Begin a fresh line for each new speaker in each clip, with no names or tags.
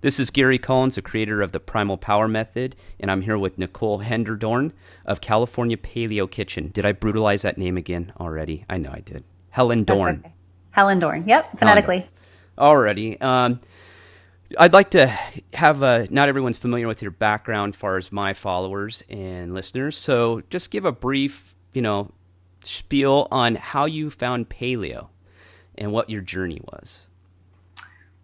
This is Gary Collins, the creator of the Primal Power Method, and I'm here with Nicole Hellendoorn of California Paleo Kitchen. Did I brutalize that name again already? I know I did.
That's
Hellendoorn.
okay. Hellendoorn. Yep,
Hellendoorn.
phonetically.
Alrighty. I'd like to have, not everyone's familiar with your background as far as my followers and listeners, so just give a brief, spiel on how you found paleo and what your journey was.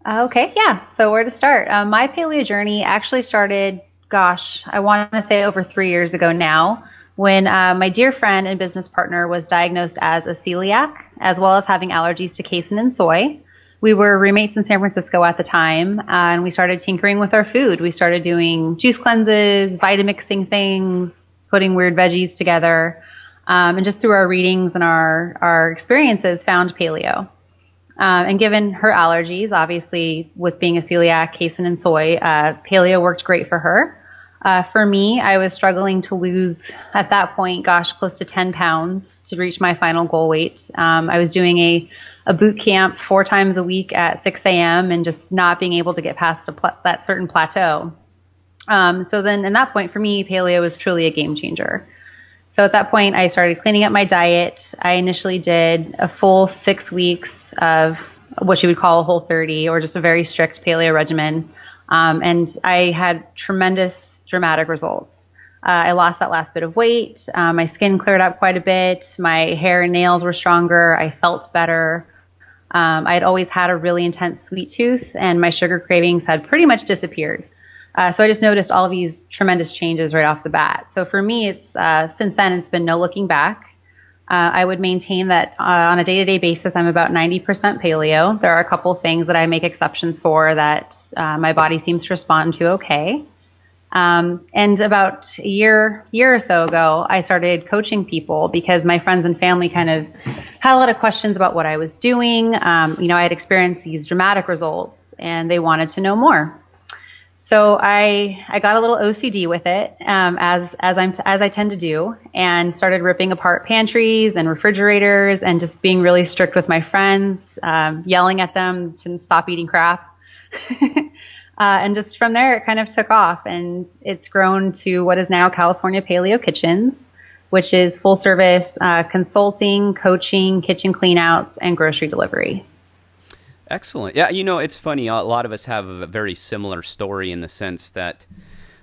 Okay, yeah. So where to start? My paleo journey actually started, gosh, I want to say over 3 years ago now, when my dear friend and business partner was diagnosed as a celiac, as well as having allergies to casein and soy. We were roommates in San Francisco at the time, and we started tinkering with our food. We started doing juice cleanses, Vitamixing things, putting weird veggies together, and just through our readings and our experiences, found paleo. And given her allergies, obviously with being a celiac, casein and soy, paleo worked great for her. For me, I was struggling to lose at that point, gosh, close to 10 pounds to reach my final goal weight. I was doing a boot camp 4 times a week at 6 a.m. and just not being able to get past that certain plateau. So then at that point for me, paleo was truly a game changer. So at that point, I started cleaning up my diet. I initially did a full 6 weeks of what you would call a Whole30, or just a very strict paleo regimen. And I had tremendous, dramatic results. I lost that last bit of weight. My skin cleared up quite a bit. My hair and nails were stronger. I felt better. I had always had a really intense sweet tooth, and my sugar cravings had pretty much disappeared. So I just noticed all of these tremendous changes right off the bat. So for me, it's since then, it's been no looking back. I would maintain that on a day-to-day basis, I'm about 90% paleo. There are a couple things that I make exceptions for that my body seems to respond to okay. And about a year or so ago, I started coaching people because my friends and family kind of had a lot of questions about what I was doing. I had experienced these dramatic results, and they wanted to know more. So I got a little OCD with it, as I tend to do, and started ripping apart pantries and refrigerators, and just being really strict with my friends, yelling at them to stop eating crap. And just from there, it kind of took off, and it's grown to what is now California Paleo Kitchens, which is full service consulting, coaching, kitchen cleanouts, and grocery delivery.
Excellent. Yeah, it's funny. A lot of us have a very similar story in the sense that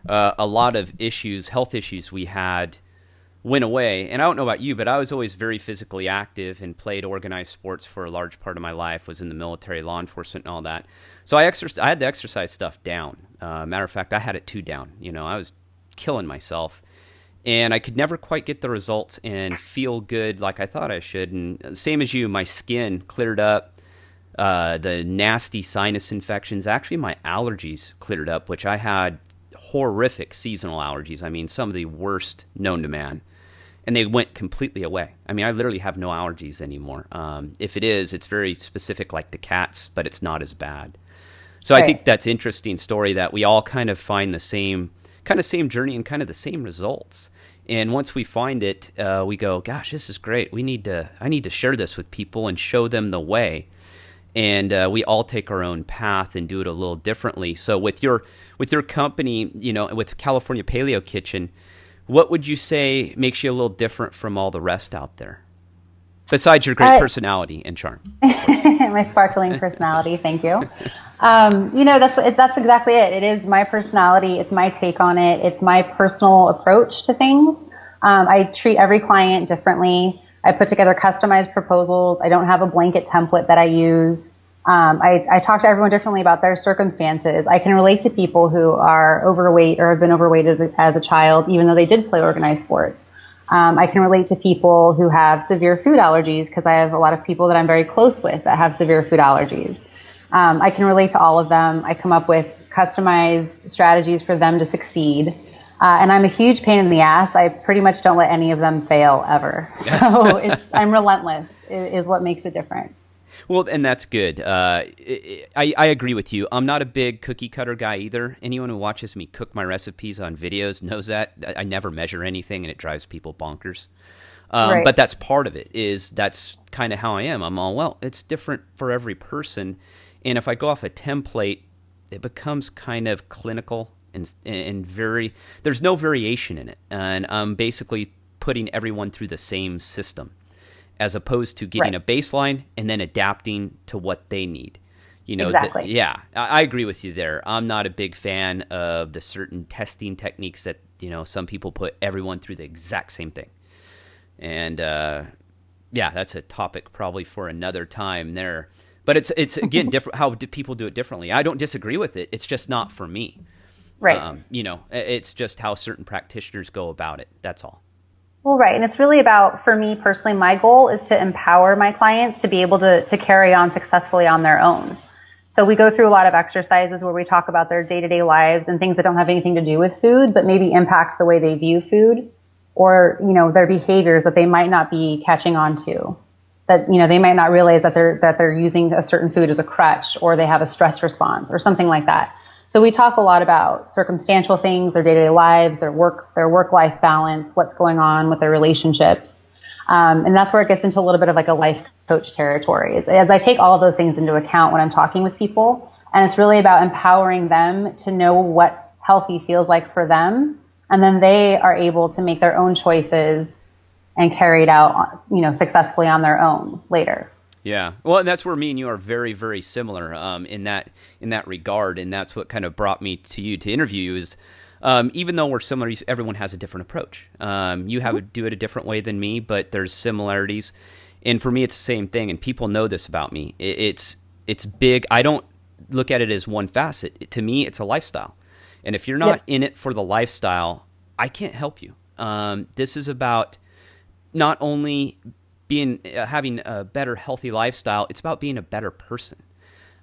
a lot of issues, health issues we had went away. And I don't know about you, but I was always very physically active and played organized sports for a large part of my life, was in the military, law enforcement, and all that. So I had the exercise stuff down. Matter of fact, I had it too down. I was killing myself. And I could never quite get the results and feel good like I thought I should. And same as you, my skin cleared up. The nasty sinus infections, actually my allergies cleared up, which I had horrific seasonal allergies. I mean, some of the worst known to man. And they went completely away. I mean, I literally have no allergies anymore. If it is, it's very specific like to cats, but it's not as bad. So I
Right.
think that's an interesting story that we all kind of find the same journey and kind of the same results. And once we find it, we go, gosh, this is great. I need to share this with people and show them the way. And we all take our own path and do it a little differently. So with your company, with California Paleo Kitchen, what would you say makes you a little different from all the rest out there? Besides your great personality and charm.
My sparkling personality, thank you. That's exactly it. It is my personality. It's my take on it. It's my personal approach to things. I treat every client differently. I put together customized proposals. I don't have a blanket template that I use. I talk to everyone differently about their circumstances. I can relate to people who are overweight or have been overweight as a child, even though they did play organized sports. I can relate to people who have severe food allergies because I have a lot of people that I'm very close with that have severe food allergies. I can relate to all of them. I come up with customized strategies for them to succeed. And I'm a huge pain in the ass. I pretty much don't let any of them fail ever. So I'm relentless is what makes a difference.
Well, and that's good. I agree with you. I'm not a big cookie cutter guy either. Anyone who watches me cook my recipes on videos knows that. I never measure anything, and it drives people bonkers.
Right.
But that's part of it. That's kind of how I am. I'm all, well, it's different for every person. And if I go off a template, it becomes kind of clinical and very, there's no variation in it. And I'm basically putting everyone through the same system as opposed to getting a baseline and then adapting to what they need.
Exactly.
Yeah, I agree with you there. I'm not a big fan of the certain testing techniques that, some people put everyone through the exact same thing. And yeah, that's a topic probably for another time there. But it's again, different. How do people do it differently? I don't disagree with it. It's just not for me.
Right.
It's just how certain practitioners go about it. That's all.
Well, right. And it's really about, for me personally, my goal is to empower my clients to be able to carry on successfully on their own. So we go through a lot of exercises where we talk about their day-to-day lives and things that don't have anything to do with food, but maybe impact the way they view food, or, their behaviors that they might not be catching on to. That, they might not realize that they're using a certain food as a crutch, or they have a stress response or something like that. So we talk a lot about circumstantial things, their day-to-day lives, their work-life balance, what's going on with their relationships. And that's where it gets into a little bit of like a life coach territory. As I take all of those things into account when I'm talking with people, and it's really about empowering them to know what healthy feels like for them. And then they are able to make their own choices and carry it out, successfully on their own later.
Yeah. Well, and that's where me and you are very, very similar in that regard. And that's what kind of brought me to you to interview you is even though we're similar, everyone has a different approach. You have to do it a different way than me, but there's similarities. And for me, it's the same thing. And people know this about me. It's big. I don't look at it as one facet. To me, it's a lifestyle. And if you're not in it for the lifestyle, I can't help you. This is about not only having a better, healthy lifestyle. It's about being a better person.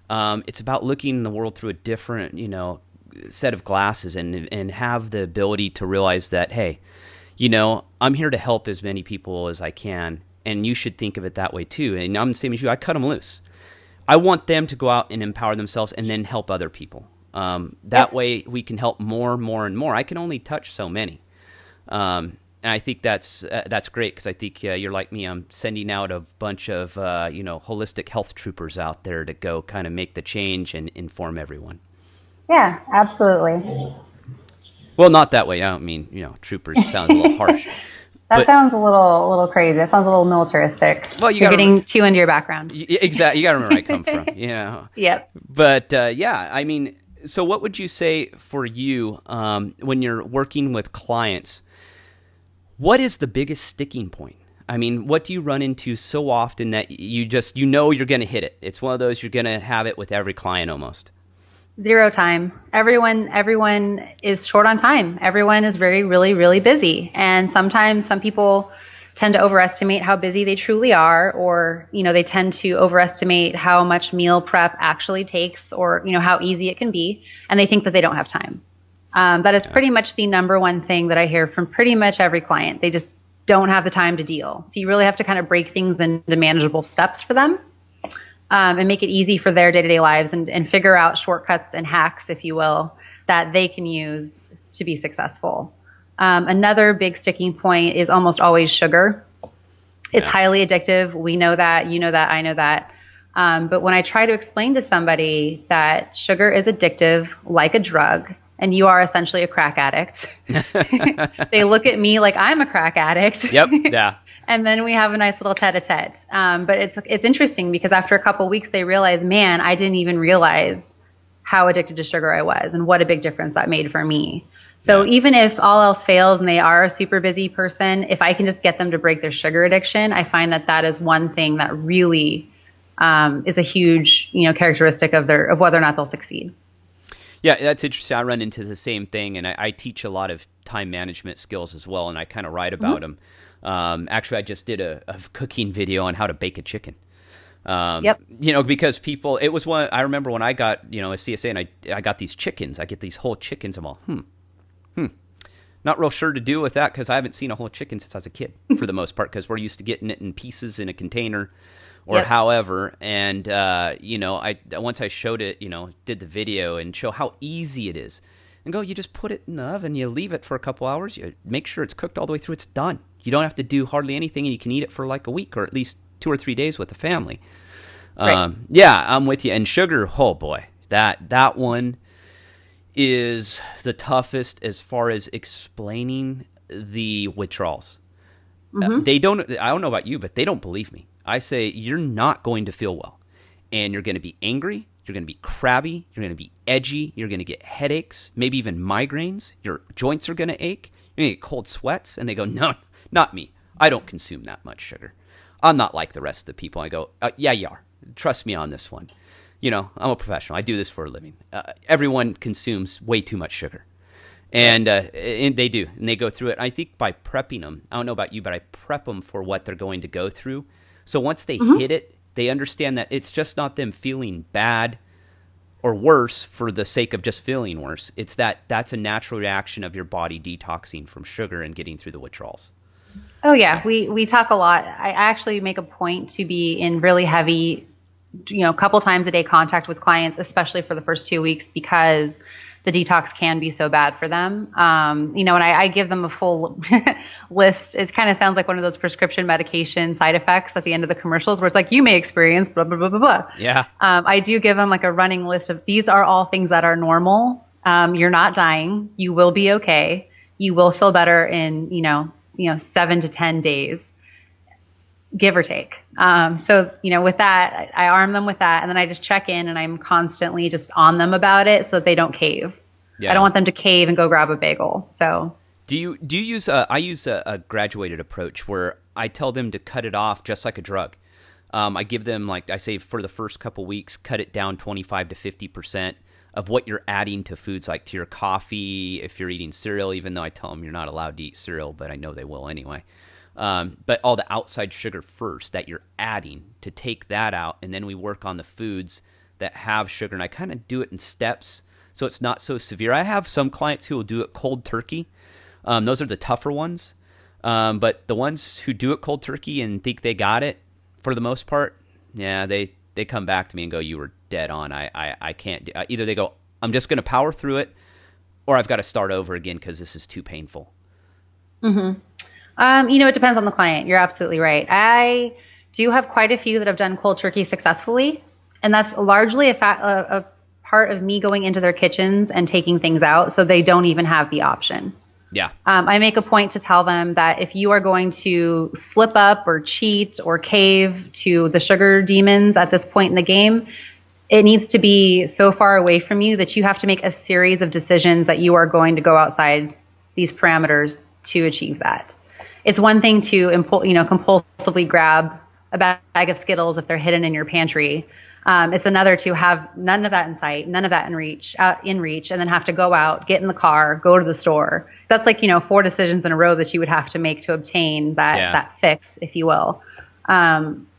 It's about looking in the world through a different, set of glasses and have the ability to realize that, hey, I'm here to help as many people as I can, and you should think of it that way too. And I'm the same as you. I cut them loose. I want them to go out and empower themselves and then help other people. That way we can help more and more. I can only touch so many. And I think that's great because I think you're like me. I'm sending out a bunch of holistic health troopers out there to go kind of make the change and inform everyone.
Yeah, absolutely.
Well, not that way. I don't mean troopers sounds a little harsh.
That sounds a little crazy. That sounds a little militaristic. Well, you're getting too into your background.
Exactly. You got to remember where I come from.
Yep.
But yeah, I mean, so what would you say for you when you're working with clients? What is the biggest sticking point? I mean, what do you run into so often that you you're going to hit it? It's one of those you're going to have it with every client almost.
Zero time. Everyone is short on time. Everyone is really, really busy. And sometimes some people tend to overestimate how busy they truly are, or, they tend to overestimate how much meal prep actually takes, or, how easy it can be. And they think that they don't have time. That is pretty much the number one thing that I hear from pretty much every client. They just don't have the time to deal. So you really have to kind of break things into manageable steps for them, and make it easy for their day-to-day lives and figure out shortcuts and hacks, if you will, that they can use to be successful. Another big sticking point is almost always sugar. It's highly addictive. We know that, I know that. But when I try to explain to somebody that sugar is addictive like a drug, and you are essentially a crack addict, they look at me like I'm a crack addict.
Yep. Yeah.
And then we have a nice little tete-a-tete. But it's interesting because after a couple of weeks, they realize, man, I didn't even realize how addicted to sugar I was and what a big difference that made for me. So even if all else fails and they are a super busy person, if I can just get them to break their sugar addiction, I find that is one thing that really is a huge, characteristic of whether or not they'll succeed.
Yeah, that's interesting. I run into the same thing, and I teach a lot of time management skills as well, and I kind of write about them. Actually, I just did a cooking video on how to bake a chicken. Because people, it was one, I remember when I got, a CSA and I got these chickens, I get these whole chickens. I'm all, not real sure to do with that because I haven't seen a whole chicken since I was a kid for the most part, because we're used to getting it in pieces in a container or however. And, once I showed it, did the video and show how easy it is and you just put it in the oven, you leave it for a couple hours, you make sure it's cooked all the way through, it's done. You don't have to do hardly anything, and you can eat it for like a week or at least 2 or 3 days with the family.
Right.
Yeah, I'm with you. And sugar, oh boy, That one is the toughest as far as explaining the withdrawals.
Mm-hmm.
They don't. I don't know about you, but they don't believe me. I say you're not going to feel well, and you're going to be angry. You're going to be crabby. You're going to be edgy. You're going to get headaches, maybe even migraines. Your joints are going to ache. You're going to get cold sweats. And they go, no, not me. I don't consume that much sugar. I'm not like the rest of the people. I go, yeah, you are. Trust me on this one. You know, I'm a professional. I do this for a living. Everyone consumes way too much sugar. And they do. And they go through it. I think by prepping them, I don't know about you, but I prep them for what they're going to go through. So once they hit it, they understand that it's just not them feeling bad or worse for the sake of just feeling worse. It's that's a natural reaction of your body detoxing from sugar and getting through the withdrawals.
Oh yeah, we talk a lot. I actually make a point to be in really heavy, couple times a day contact with clients, especially for the first 2 weeks, because the detox can be so bad for them. And I give them a full list. It kind of sounds like one of those prescription medication side effects at the end of the commercials where it's like, you may experience blah, blah, blah, blah, blah.
Yeah.
I do give them like a running list of these are all things that are normal. You're not dying. You will be okay. You will feel better in, 7 to 10 days, give or take. With that, I arm them with that, and then I just check in, and I'm constantly just on them about it so that they don't cave. Yeah. I don't want them to cave and go grab a bagel. So
do you use I use a graduated approach where I tell them to cut it off just like a drug. I give them, like I say, for the first couple weeks, cut it down 25 to 50% of what you're adding to foods, like to your coffee, if you're eating cereal, even though I tell them you're not allowed to eat cereal, but I know they will anyway. But all the outside sugar first that you're adding, to take that out, and then we work on the foods that have sugar, and I kind of do it in steps so it's not so severe. I have some clients who will do it cold turkey. Those are the tougher ones. But the ones who do it cold turkey and think they got it, for the most part, yeah, they come back to me and go, you were dead on. I can't do. Either they go, I'm just going to power through it, or I've got to start over again because this is too painful.
Mm-hmm. It depends on the client. You're absolutely right. I do have quite a few that have done cold turkey successfully, and that's largely a part of me going into their kitchens and taking things out so they don't even have the option.
Yeah.
I make a point to tell them that if you are going to slip up or cheat or cave to the sugar demons at this point in the game, it needs to be so far away from you that you have to make a series of decisions that you are going to go outside these parameters to achieve that. It's one thing to compulsively grab a bag of Skittles if they're hidden in your pantry. It's another to have none of that in sight, none of that in reach, and then have to go out, get in the car, go to the store. That's like, 4 decisions in a row that you would have to make to obtain that fix, if you will.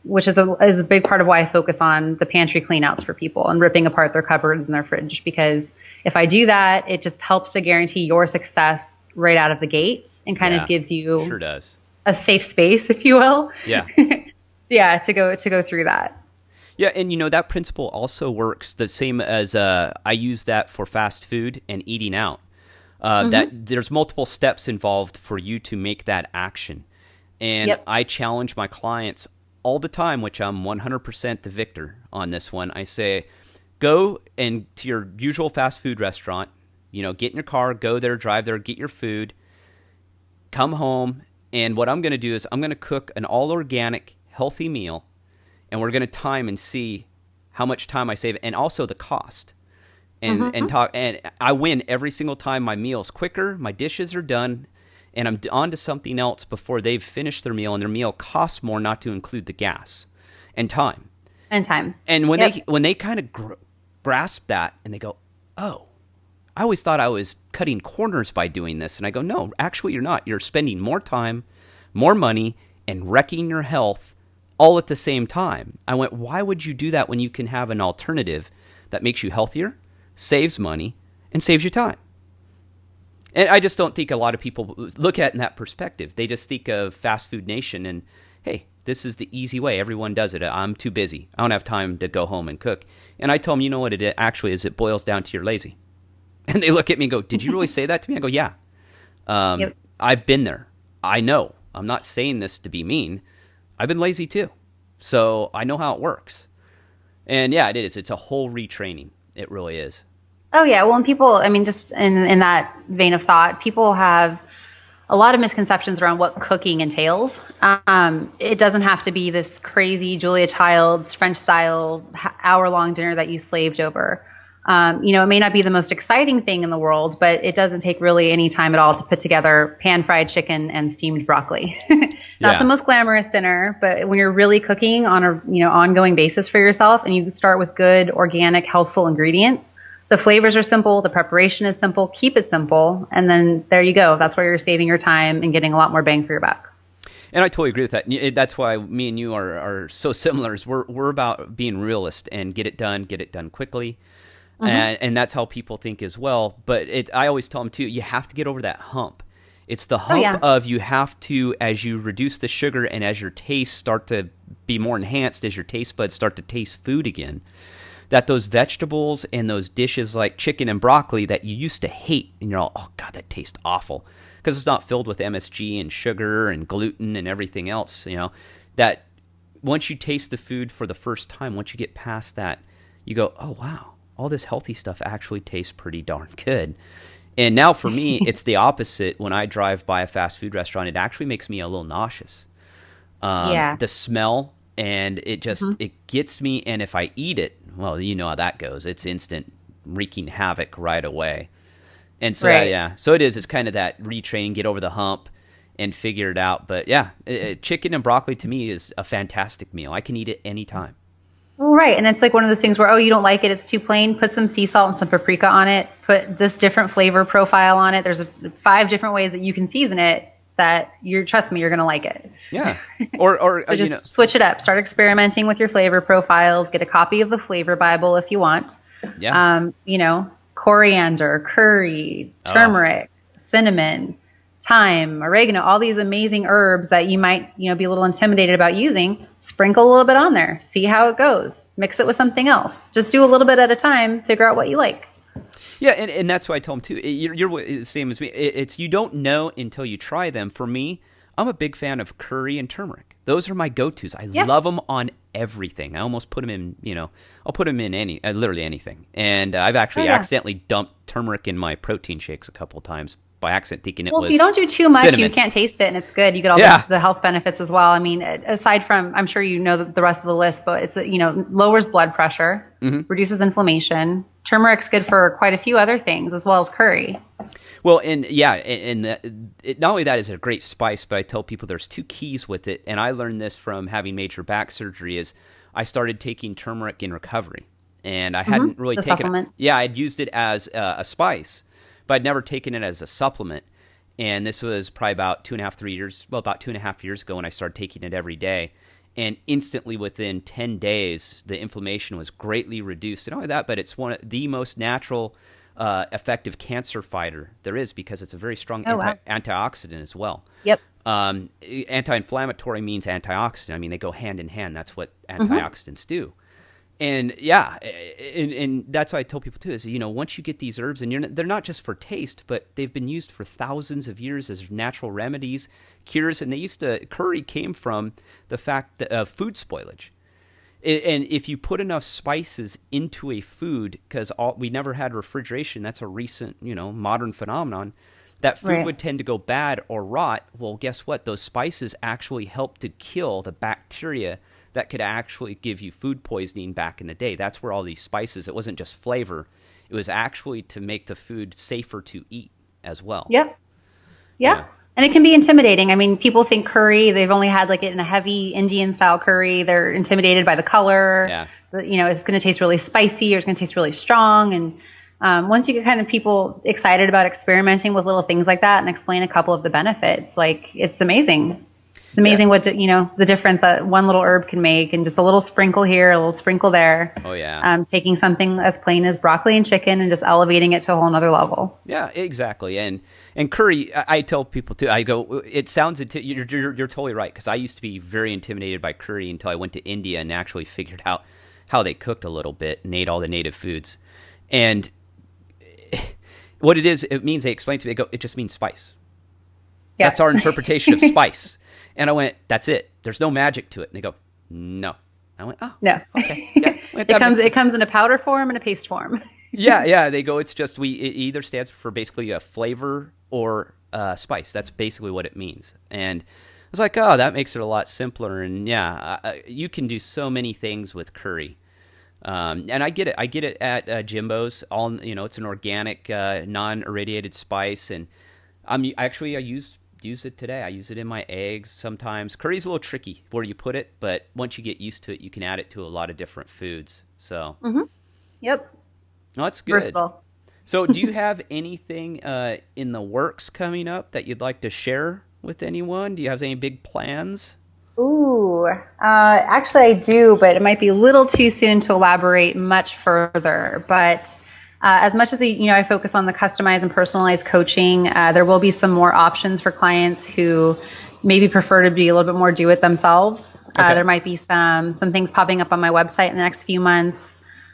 Which is a big part of why I focus on the pantry cleanouts for people and ripping apart their cupboards and their fridge, because if I do that, it just helps to guarantee your success right out of the gate and kind of gives you
sure does.
A safe space, if you will.
Yeah.
to go through that.
Yeah, and that principle also works the same as I use that for fast food and eating out. That there's multiple steps involved for you to make that action. And I challenge my clients all the time, which I'm 100% the victor on this one. I say, go and to your usual fast food restaurant, get in your car, go there, drive there, get your food, come home, and what I'm going to do is I'm going to cook an all-organic, healthy meal, and we're going to time and see how much time I save, and also the cost. And I win every single time. My meal's quicker, my dishes are done, and I'm on to something else before they've finished their meal, and their meal costs more, not to include the gas and time. And when they kind of grasp that, and they go, oh, I always thought I was cutting corners by doing this. And I go, no, actually you're not. You're spending more time, more money, and wrecking your health all at the same time. I went, why would you do that when you can have an alternative that makes you healthier, saves money, and saves you time? And I just don't think a lot of people look at it in that perspective. They just think of fast food nation and, hey, this is the easy way. Everyone does it. I'm too busy. I don't have time to go home and cook. And I tell them, you know what it actually is? It boils down to you're lazy. And they look at me and go, did you really say that to me? I go, yeah. I've been there. I know. I'm not saying this to be mean. I've been lazy too. So I know how it works. And yeah, it is. It's a whole retraining. It really is.
Oh yeah, well, and people, I mean, just in that vein of thought, people have a lot of misconceptions around what cooking entails. It doesn't have to be this crazy Julia Child's French style hour-long dinner that you slaved over. It may not be the most exciting thing in the world, but it doesn't take really any time at all to put together pan-fried chicken and steamed broccoli. Not the most glamorous dinner, but when you're really cooking on a ongoing basis for yourself, and you start with good, organic, healthful ingredients, the flavors are simple, the preparation is simple, keep it simple, and then there you go. That's where you're saving your time and getting a lot more bang for your buck.
And I totally agree with that. That's why me and you are so similar. Is we're about being realist and get it done quickly. And that's how people think as well. But I always tell them too, you have to get over that hump. It's the hump of you have to, as you reduce the sugar and as your tastes start to be more enhanced, as your taste buds start to taste food again, that those vegetables and those dishes like chicken and broccoli that you used to hate, and you're all, oh God, that tastes awful, because it's not filled with MSG and sugar and gluten and everything else, that once you taste the food for the first time, once you get past that, you go, oh wow, all this healthy stuff actually tastes pretty darn good. And now for me, it's the opposite. When I drive by a fast food restaurant, it actually makes me a little nauseous. The smell, and it just, it gets me. And if I eat it, well, you know how that goes. It's instant wreaking havoc right away. And so, so it's kind of that retraining, get over the hump and figure it out. But chicken and broccoli to me is a fantastic meal. I can eat it anytime.
Well, right. And it's like one of those things where, you don't like it, it's too plain, put some sea salt and some paprika on it, put this different flavor profile on it. There's 5 different ways that you can season it that trust me, you're going to like it.
Yeah. Or
so just switch it up, start experimenting with your flavor profiles, get a copy of the flavor Bible if you want.
Yeah.
Coriander, curry, turmeric, cinnamon, thyme, oregano, all these amazing herbs that you might, be a little intimidated about using. Sprinkle a little bit on there, see how it goes, mix it with something else. Just do a little bit at a time, figure out what you like.
Yeah, and that's why I tell them too. You're the same as me. It's you don't know until you try them. For me, I'm a big fan of curry and turmeric. Those are my go-tos. I love them on everything. I almost put them in, I'll put them in literally anything. And I've actually accidentally dumped turmeric in my protein shakes a couple times by accident, thinking it was
if you don't do too much,
cinnamon.
You can't taste it, and it's good. You get all the health benefits as well. I mean, aside from, I'm sure you know the rest of the list, but it's, lowers blood pressure, reduces inflammation. Turmeric's good for quite a few other things, as well as curry.
Well, and not only that is it a great spice, but I tell people there's 2 keys with it, and I learned this from having major back surgery. Is I started taking turmeric in recovery, and I hadn't really taken
supplement.
it. Yeah, I'd used it as a spice, but I'd never taken it as a supplement. And this was probably about 3 years ago when I started taking it every day. And instantly within 10 days, the inflammation was greatly reduced. And not only that, but it's one of the most natural, effective cancer fighter there is, because it's a very strong antioxidant as well.
Yep.
Anti-inflammatory means antioxidant. I mean, they go hand in hand. That's what antioxidants do. And and that's why I tell people too is, once you get these herbs, and they're not just for taste, but they've been used for thousands of years as natural remedies, cures. And curry came from the fact that food spoilage. And if you put enough spices into a food, because we never had refrigeration, that's a recent, modern phenomenon, that food would tend to go bad or rot. Well, guess what? Those spices actually help to kill the bacteria that could actually give you food poisoning back in the day. That's where all these spices, it wasn't just flavor. It was actually to make the food safer to eat as well.
Yep. Yeah. And it can be intimidating. I mean, people think curry, they've only had like it in a heavy Indian style curry. They're intimidated by the color.
Yeah.
It's going to taste really spicy, or it's going to taste really strong. And once you get kind of people excited about experimenting with little things like that and explain a couple of the benefits, it's amazing. It's amazing what, the difference that one little herb can make, and just a little sprinkle here, a little sprinkle there.
Oh, yeah.
Taking something as plain as broccoli and chicken and just elevating it to a whole nother level.
Yeah, exactly. And curry, I tell people too, I go, it sounds, you're totally right, because I used to be very intimidated by curry until I went to India and actually figured out how they cooked a little bit and ate all the native foods. And what it is, it means, they explain to me, it just means spice. Yeah. That's our interpretation of spice. And I went, that's it. There's no magic to it. And they go, no. I went, oh,
no.
Okay. Yeah. Well,
It
that
comes
makes
it
sense.
comes in a powder form and a paste form.
Yeah. They go. It's just it either stands for basically a flavor or spice. That's basically what it means. And I was like, oh, that makes it a lot simpler. And yeah, you can do so many things with curry. And I get it. I get it at Jimbo's. It's an organic, non-irradiated spice, and I use it today. I use it in my eggs sometimes. Curry's a little tricky where you put it, but once you get used to it, you can add it to a lot of different foods. So,
Hmm. Yep.
no, that's good.
Versatile.
So, do you have anything in the works coming up that you'd like to share with anyone? Do you have any big plans?
Ooh, actually I do, but it might be a little too soon to elaborate much further. But as much as I focus on the customized and personalized coaching, there will be some more options for clients who maybe prefer to be a little bit more do it themselves.
Okay.
There might be some things popping up on my website in the next few months.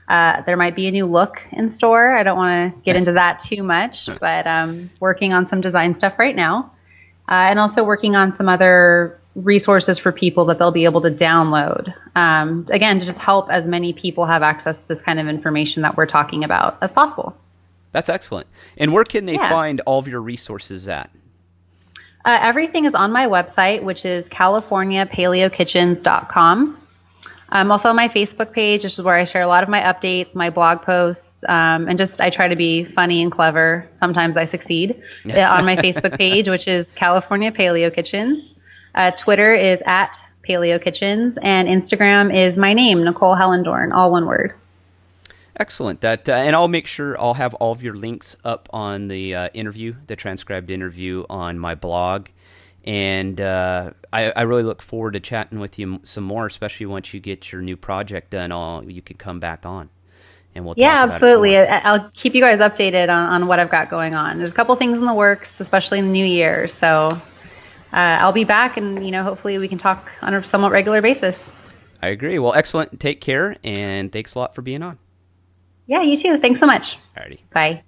There might be a new look in store. I don't want to get into that too much, but working on some design stuff right now. And also working on some other resources for people that they'll be able to download. Again, to just help as many people have access to this kind of information that we're talking about as possible.
That's excellent. And where can they
Yeah.
find all of your resources at?
Everything is on my website, which is CaliforniaPaleoKitchens.com. I'm also on my Facebook page, which is where I share a lot of my updates, my blog posts, and just I try to be funny and clever. Sometimes I succeed on my Facebook page, which is California Paleo Kitchens. Twitter is at Paleo Kitchens, and Instagram is my name, Nicole Hellendoorn, all one word.
Excellent. And I'll make sure I'll have all of your links up on the interview, the transcribed interview on my blog. And I really look forward to chatting with you some more, especially once you get your new project done. You can come back on, and we'll talk
Yeah,
about it some
absolutely.
more.
I'll keep you guys updated on what I've got going on. There's a couple things in the works, especially in the new year. So I'll be back, and hopefully we can talk on a somewhat regular basis.
I agree. Well, excellent. Take care, and thanks a lot for being on.
Yeah, you too. Thanks so much.
Alrighty.
Bye.